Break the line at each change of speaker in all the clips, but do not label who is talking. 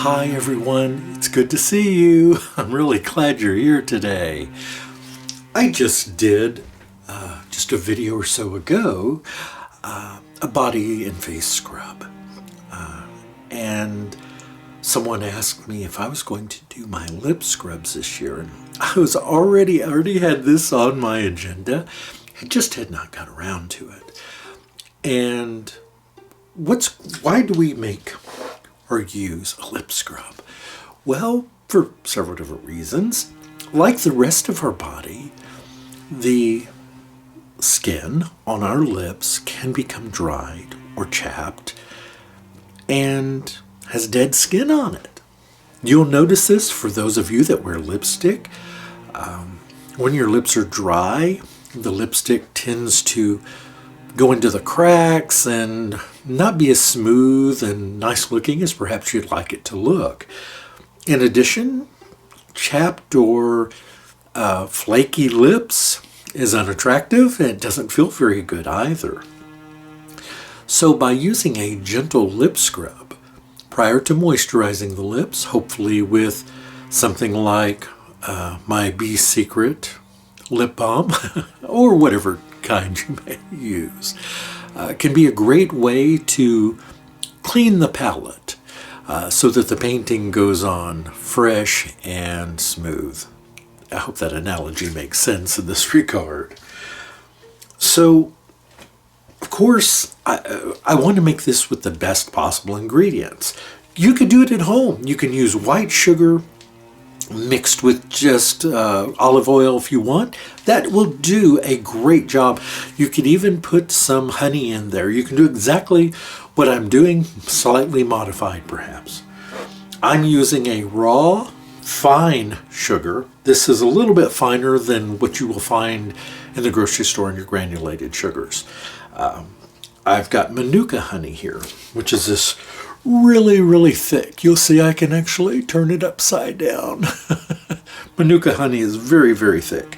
Hi everyone, it's good to see you. I'm really glad you're here today. I just did, just a video or so ago, a body and face scrub. And someone asked me if I was going to do my lip scrubs this year. And I was already had this on my agenda. I just had not got around to it. And why do we make or use a lip scrub? Well, for several different reasons. Like the rest of our body, the skin on our lips can become dried or chapped and has dead skin on it. You'll notice this for those of you that wear lipstick. When your lips are dry, the lipstick tends to go into the cracks and not be as smooth and nice looking as perhaps you'd like it to look. In addition, chapped or flaky lips is unattractive and it doesn't feel very good either. So by using a gentle lip scrub prior to moisturizing the lips, hopefully with something like my Be Secret lip balm or whatever kind you may use, can be a great way to clean the palette so that the painting goes on fresh and smooth. I hope that analogy makes sense in this regard. So, of course, I want to make this with the best possible ingredients. You could do it at home. You can use white sugar mixed with just olive oil if you want. That will do a great job. You could even put some honey in there. You can do exactly what I'm doing, slightly modified perhaps. I'm using a raw, fine sugar. This is a little bit finer than what you will find in the grocery store in your granulated sugars. I've got Manuka honey here, which is this really thick. You'll see I can actually turn it upside down. Manuka honey is very thick.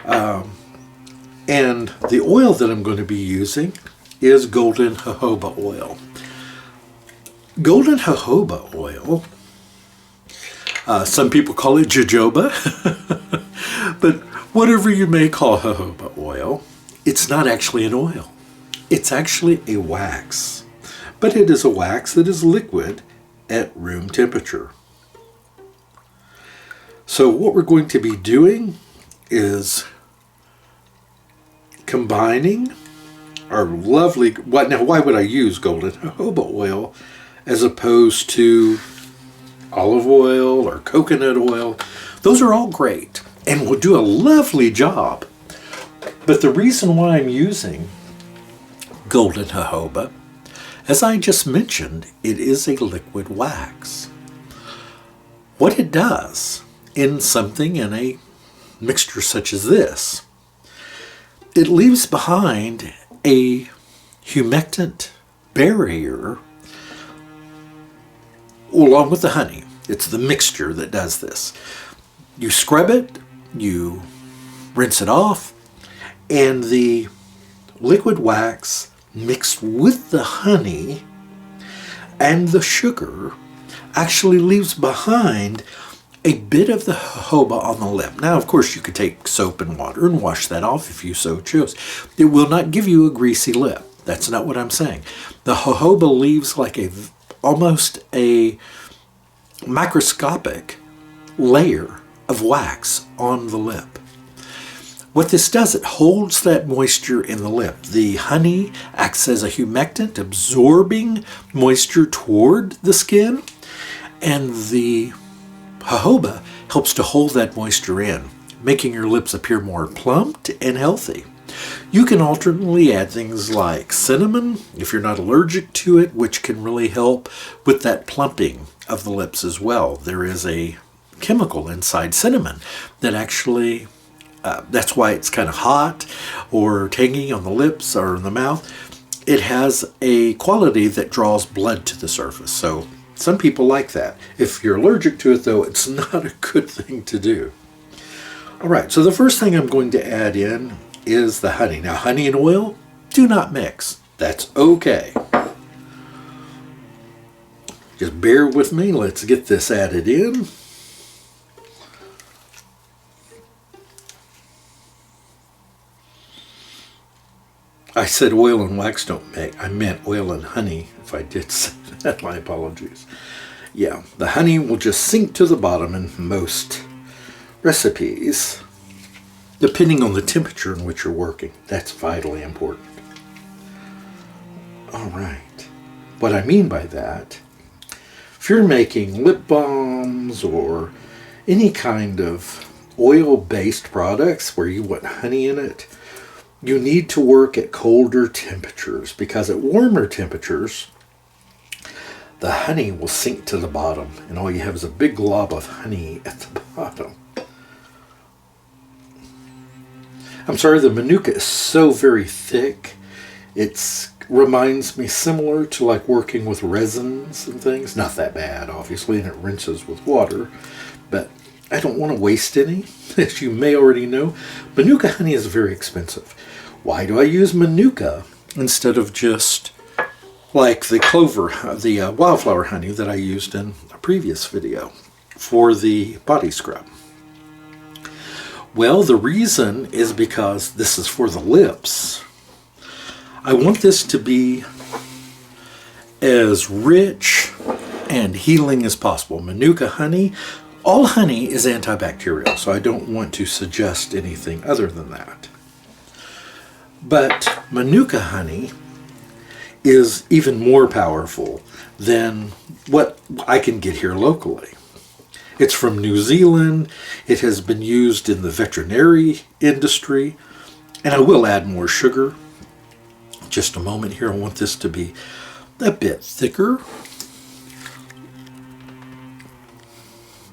And the oil that I'm going to be using is Golden Jojoba oil. Golden Jojoba oil, some people call it jojoba, but whatever you may call jojoba oil, it's not actually an oil. It's actually a wax. But it is a wax that is liquid at room temperature. So what we're going to be doing is combining our lovely, why would I use golden jojoba oil as opposed to olive oil or coconut oil? Those are all great and will do a lovely job. But the reason why I'm using golden jojoba, as I just mentioned, it is a liquid wax. What it does in a mixture such as this, it leaves behind a humectant barrier along with the honey. It's the mixture that does this. You scrub it, you rinse it off, and the liquid wax mixed with the honey and the sugar actually leaves behind a bit of the jojoba on the lip. Now, of course, you could take soap and water and wash that off if you so chose. It will not give you a greasy lip. That's not what I'm saying. The jojoba leaves like almost a microscopic layer of wax on the lip. What this does, it holds that moisture in the lip. The honey acts as a humectant, absorbing moisture toward the skin, and the jojoba helps to hold that moisture in, making your lips appear more plumped and healthy. You can alternately add things like cinnamon, if you're not allergic to it, which can really help with that plumping of the lips as well. There is a chemical inside cinnamon that actually that's why it's kind of hot or tangy on the lips or in the mouth. It has a quality that draws blood to the surface. So some people like that. If you're allergic to it, though, it's not a good thing to do. All right, so the first thing I'm going to add in is the honey. Now, honey and oil do not mix. That's okay. Just bear with me. Let's get this added in. I said oil and wax don't make. I meant oil and honey. If I did say that, my apologies. Yeah, the honey will just sink to the bottom in most recipes, depending on the temperature in which you're working. That's vitally important. All right. What I mean by that, if you're making lip balms or any kind of oil-based products where you want honey in it, you need to work at colder temperatures, because at warmer temperatures, the honey will sink to the bottom and all you have is a big glob of honey at the bottom. I'm sorry, the Manuka is so very thick. It reminds me similar to like working with resins and things. Not that bad, obviously, and it rinses with water, but I don't want to waste any. As you may already know, Manuka honey is very expensive. Why do I use Manuka instead of just like the wildflower honey that I used in a previous video for the body scrub? Well, the reason is because this is for the lips. I want this to be as rich and healing as possible. Manuka honey, all honey is antibacterial, so I don't want to suggest anything other than that. But Manuka honey is even more powerful than what I can get here locally. It's from New Zealand. It has been used in the veterinary industry. And I will add more sugar. Just a moment here. I want this to be a bit thicker.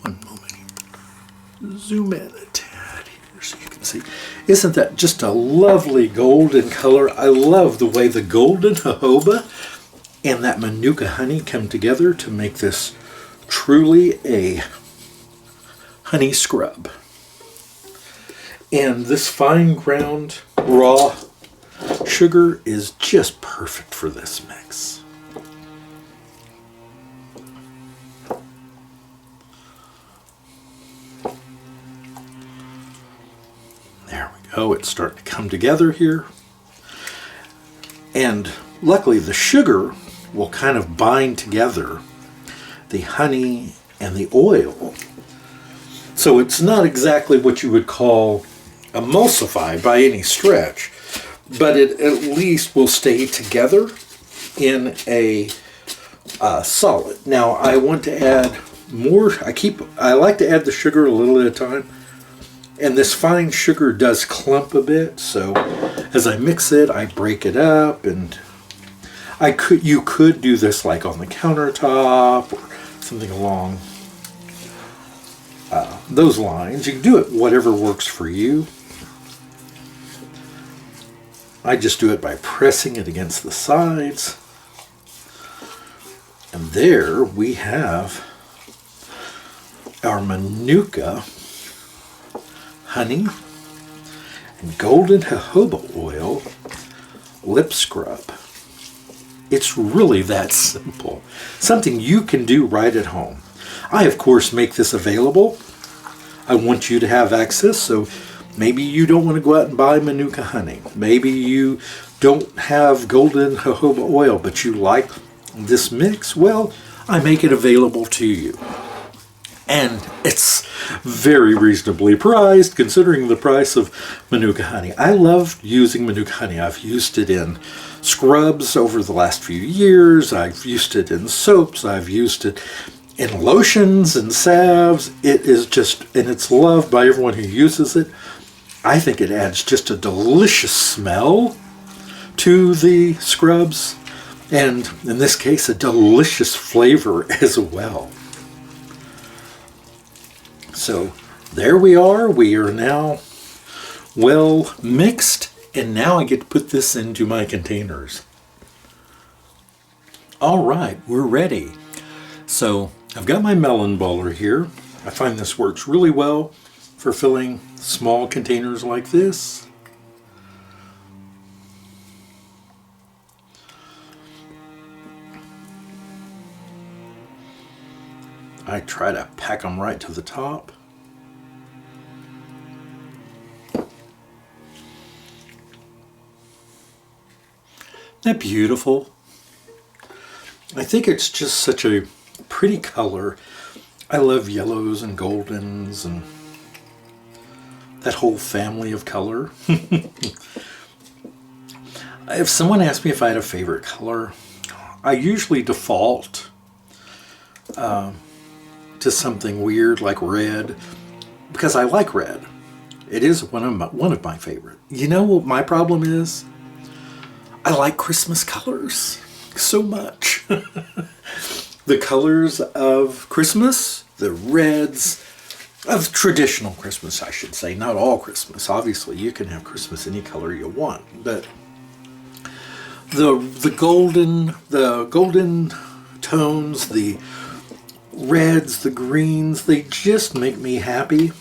One moment here. Zoom in a tad here so you can see. Isn't that just a lovely golden color? I love the way the golden jojoba and that Manuka honey come together to make this truly a honey scrub. And this fine ground raw sugar is just perfect for this mix. There we go. It's starting to come together here. And luckily the sugar will kind of bind together the honey and the oil. So it's not exactly what you would call emulsified by any stretch, but it at least will stay together in a solid. Now I want to add more. I like to add the sugar a little at a time, and this fine sugar does clump a bit. So as I mix it, I break it up, and you could do this like on the countertop or something along those lines. You can do it whatever works for you. I just do it by pressing it against the sides. And there we have our Manuka honey and golden jojoba oil lip scrub. It's really that simple. Something you can do right at home. I, of course, make this available. I want you to have access, so maybe you don't want to go out and buy Manuka honey. Maybe you don't have golden jojoba oil, but you like this mix. Well, I make it available to you. And it's very reasonably priced, considering the price of Manuka honey. I love using Manuka honey. I've used it in scrubs over the last few years. I've used it in soaps. I've used it in lotions and salves. It is just, and it's loved by everyone who uses it. I think it adds just a delicious smell to the scrubs, and in this case, a delicious flavor as well. So there we are. We are now well mixed, and now I get to put this into my containers. All right, we're ready. So I've got my melon baller here. I find this works really well for filling small containers like this. I try to pack them right to the top. Isn't that beautiful? I think it's just such a pretty color. I love yellows and goldens and that whole family of color. If someone asked me if I had a favorite color, I usually default to something weird like red, because I like red. It is one of my favorite. You know what my problem is? I like Christmas colors so much. The colors of Christmas, the reds of traditional Christmas, I should say, not all Christmas. Obviously, you can have Christmas any color you want, but the golden tones, the reds, the greens, they just make me happy.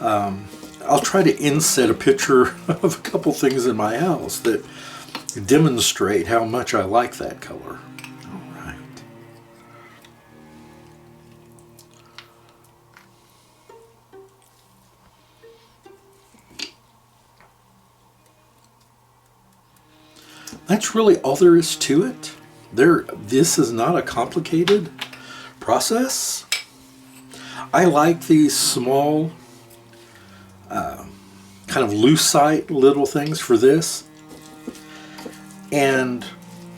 I'll try to inset a picture of a couple things in my house that demonstrate how much I like that color. All right. That's really all there is to it. This is not a complicated process. I like these small, kind of lucite little things for this. And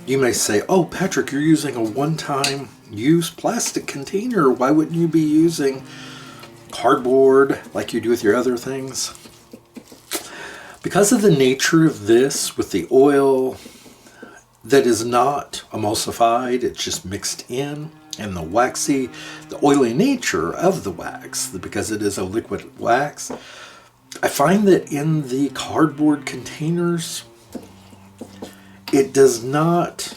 you may say, oh, Patrick, you're using a one-time use plastic container. Why wouldn't you be using cardboard like you do with your other things? Because of the nature of this with the oil that is not emulsified, it's just mixed in, and the oily nature of the wax, because it is a liquid wax, I find that in the cardboard containers, it does not,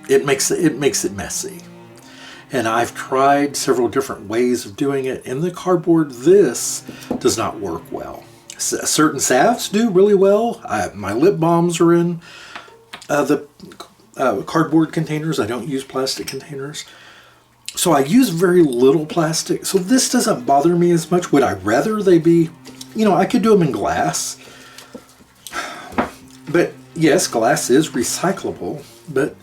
it makes it messy. And I've tried several different ways of doing it. In the cardboard, this does not work well. Certain salves do really well. My lip balms are in the cardboard containers. I don't use plastic containers. So I use very little plastic. So this doesn't bother me as much. Would I rather they be, I could do them in glass. But yes, glass is recyclable. But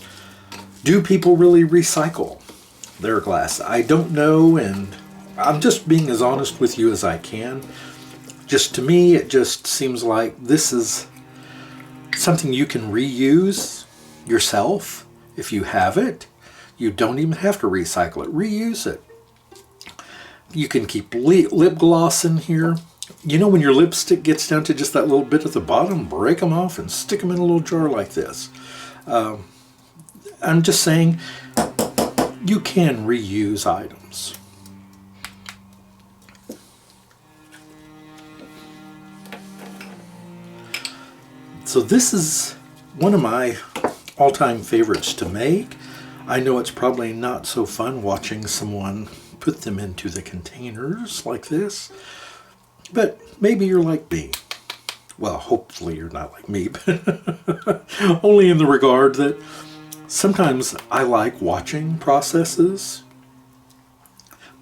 do people really recycle their glass? I don't know, and I'm just being as honest with you as I can. Just to me, it just seems like this is something you can reuse yourself if you have it. You don't even have to recycle it. Reuse it. You can keep lip gloss in here. When your lipstick gets down to just that little bit at the bottom, break them off and stick them in a little jar like this. I'm just saying, you can reuse items. So this is one of my all-time favorites to make. I know it's probably not so fun watching someone put them into the containers like this, but maybe you're like me. Well, hopefully you're not like me, but only in the regard that sometimes I like watching processes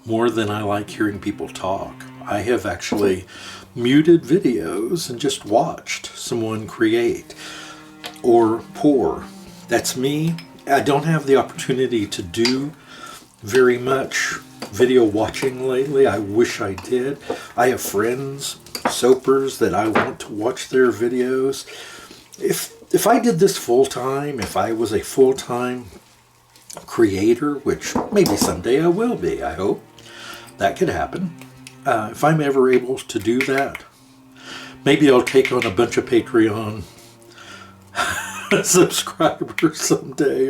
more than I like hearing people talk. I have actually muted videos and just watched someone create or pour. That's me. I don't have the opportunity to do very much video watching lately. I wish I did. I have friends, soapers, that I want to watch their videos. If I did this full time, if I was a full-time creator, which maybe someday I will be, I hope that could happen. If I'm ever able to do that, maybe I'll take on a bunch of Patreon subscribers someday,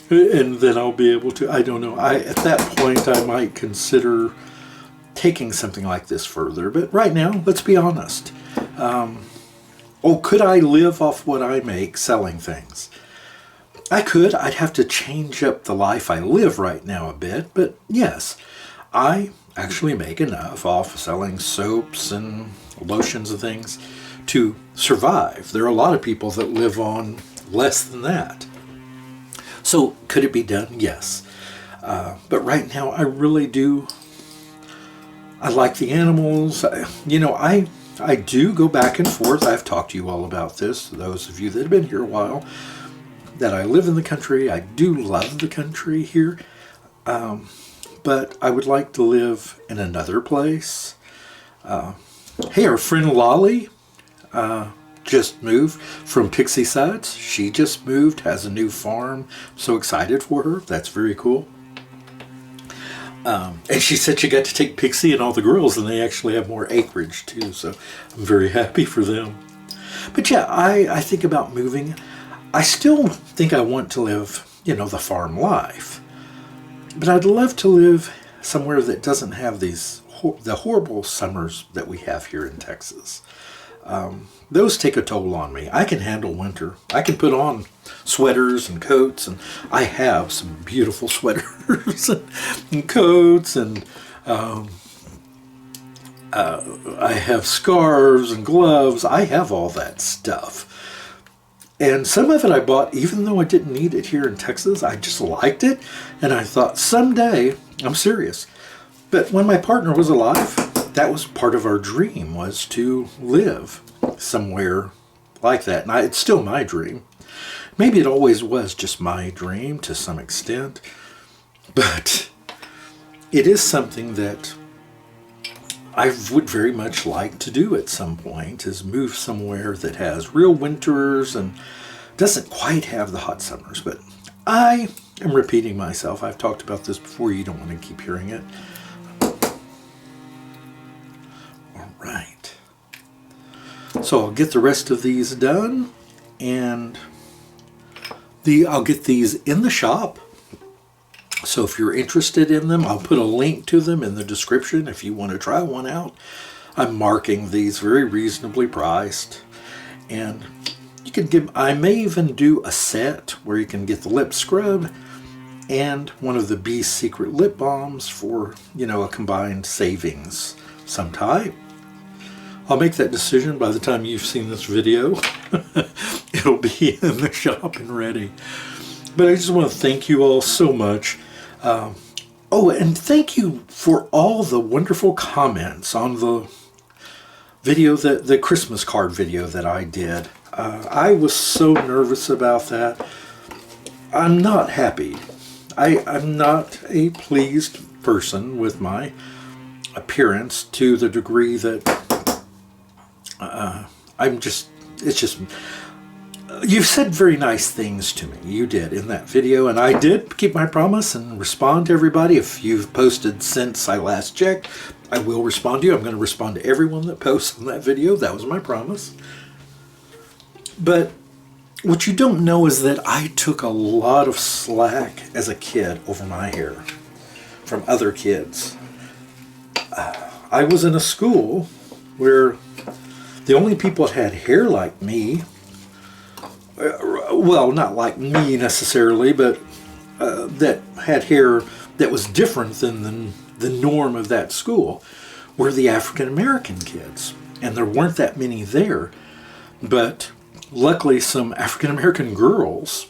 and then I'll be able to, I don't know. At that point, I might consider taking something like this further. But right now, let's be honest. Could I live off what I make selling things? I could. I'd have to change up the life I live right now a bit. But yes, I actually make enough off selling soaps and lotions and things to survive. There are a lot of people that live on less than that. So could it be done? Yes. But right now, I really do. I like the animals. I do go back and forth. I've talked to you all about this, those of you that have been here a while, that I live in the country. I do love the country here. But I would like to live in another place. Hey, our friend Lolly just moved from Pixie Sides. She just moved, has a new farm. I'm so excited for her. That's very cool. And she said she got to take Pixie and all the girls, and they actually have more acreage too. So I'm very happy for them. But yeah, I think about moving. I still think I want to live, the farm life. But I'd love to live somewhere that doesn't have the horrible summers that we have here in Texas. Those take a toll on me. I can handle winter. I can put on sweaters and coats, and I have some beautiful sweaters and coats, and I have scarves and gloves. I have all that stuff. And some of it I bought, even though I didn't need it here in Texas. I just liked it, and I thought someday, I'm serious. But when my partner was alive, that was part of our dream, was to live somewhere like that. And it's still my dream. Maybe it always was just my dream to some extent, but it is something that I would very much like to do at some point, is move somewhere that has real winters and doesn't quite have the hot summers. But I am repeating myself. I've talked about this before. You don't want to keep hearing it. All right. So I'll get the rest of these done, and I'll get these in the shop. So if you're interested in them, I'll put a link to them in the description if you want to try one out. I'm marking these very reasonably priced. And you can I may even do a set where you can get the lip scrub and one of the Bee Secret lip balms for, a combined savings sometime. I'll make that decision by the time you've seen this video. It'll be in the shop and ready. But I just want to thank you all so much. And thank you for all the wonderful comments on the video, the Christmas card video that I did. I was so nervous about that. I'm not happy. I'm not a pleased person with my appearance to the degree that you've said very nice things to me. You did in that video, and I did keep my promise and respond to everybody. If you've posted since I last checked, I will respond to you. I'm going to respond to everyone that posts on that video. That was my promise. But what you don't know is that I took a lot of slack as a kid over my hair from other kids. I was in a school where the only people that had hair like me, well, not like me necessarily, but that had hair that was different than the norm of that school, were the African American kids. And there weren't that many there. But luckily, some African American girls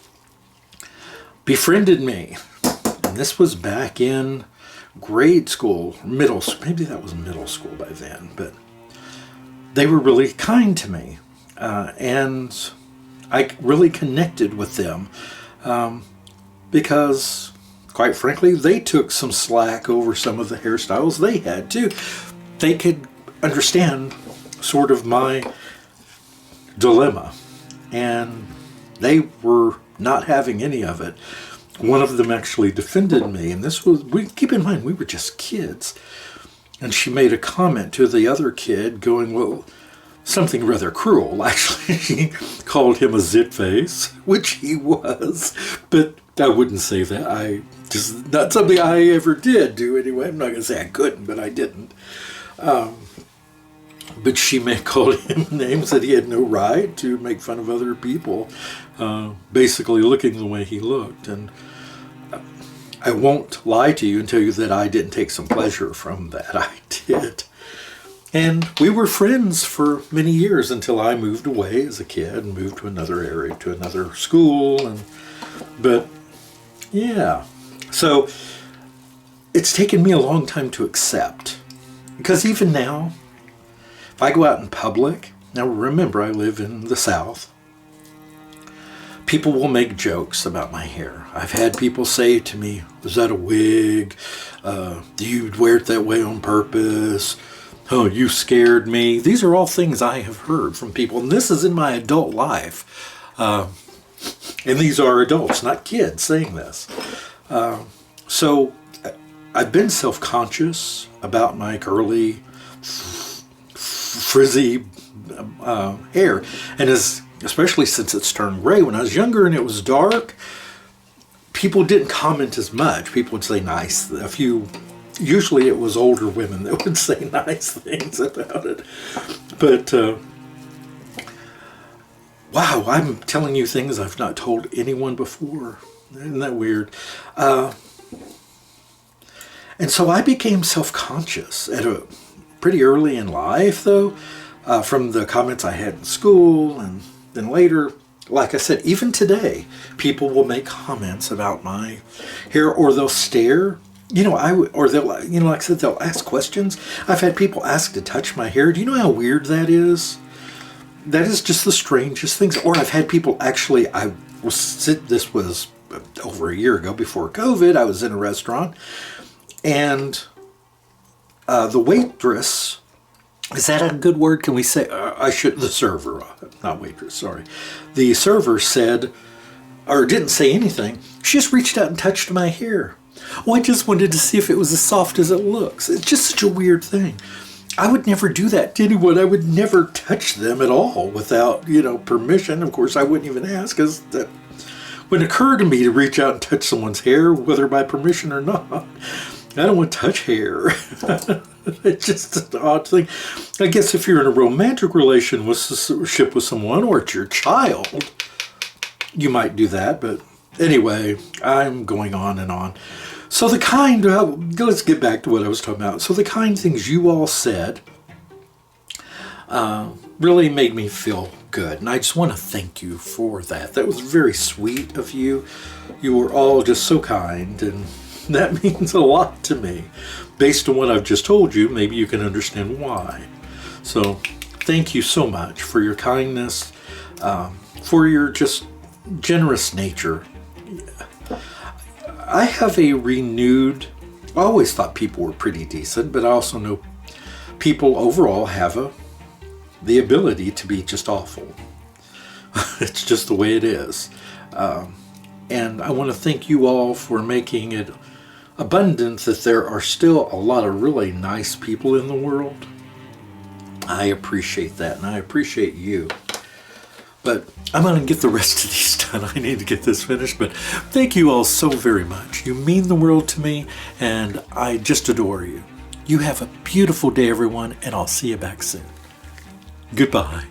befriended me. And this was back in grade school, middle school. Maybe that was middle school by then. But they were really kind to me. And I really connected with them because, quite frankly, they took some slack over some of the hairstyles they had too. They could understand sort of my dilemma, and they were not having any of it. One of them actually defended me, and keep in mind, we were just kids. And she made a comment to the other kid going, well, something rather cruel, actually. She called him a zit face, which he was, but I wouldn't say that. Not something I ever did do anyway. I'm not going to say I couldn't, but I didn't. But she called him names that he had no right to make fun of other people, basically looking the way he looked. And I won't lie to you and tell you that I didn't take some pleasure from that. I did. And we were friends for many years until I moved away as a kid and moved to another area, to another school. But yeah, so it's taken me a long time to accept. Because even now, if I go out in public, now remember I live in the South, people will make jokes about my hair. I've had people say to me, was that a wig? Do you wear it that way on purpose? Oh, you scared me. These are all things I have heard from people. And this is in my adult life. And these are adults, not kids, saying this. So I've been self-conscious about my curly, frizzy hair. And especially since it's turned gray. When I was younger and it was dark, people didn't comment as much. People would say nice. Usually it was older women that would say nice things about it. But, wow, I'm telling you things I've not told anyone before. Isn't that weird? And so I became self-conscious at a pretty early in life, though, from the comments I had in school, and then later, like I said, even today, people will make comments about my hair, or they'll stare. Or they'll, like I said, they'll ask questions. I've had people ask to touch my hair. Do you know how weird that is? That is just the strangest things. Or I've had people actually, this was over a year ago before COVID, I was in a restaurant, and the waitress, is that a good word? Can we say, the server, not waitress, sorry. The server said, or didn't say anything. She just reached out and touched my hair. Oh, I just wanted to see if it was as soft as it looks. It's just such a weird thing. I would never do that to anyone. I would never touch them at all without, permission. Of course, I wouldn't even ask, because that wouldn't occur to me to reach out and touch someone's hair, whether by permission or not. I don't want to touch hair. It's just an odd thing. I guess if you're in a romantic relationship with someone, or it's your child, you might do that. But anyway, I'm going on and on. So let's get back to what I was talking about. So the kind things you all said really made me feel good. And I just want to thank you for that. That was very sweet of you. You were all just so kind, and that means a lot to me. Based on what I've just told you, maybe you can understand why. So thank you so much for your kindness, for your just generous nature. I have I always thought people were pretty decent, but I also know people overall have the ability to be just awful. It's just the way it is. And I want to thank you all for making it abundant that there are still a lot of really nice people in the world. I appreciate that, and I appreciate you. But I'm going to get the rest of these done. I need to get this finished. But thank you all so very much. You mean the world to me, and I just adore you. You have a beautiful day, everyone, and I'll see you back soon. Goodbye.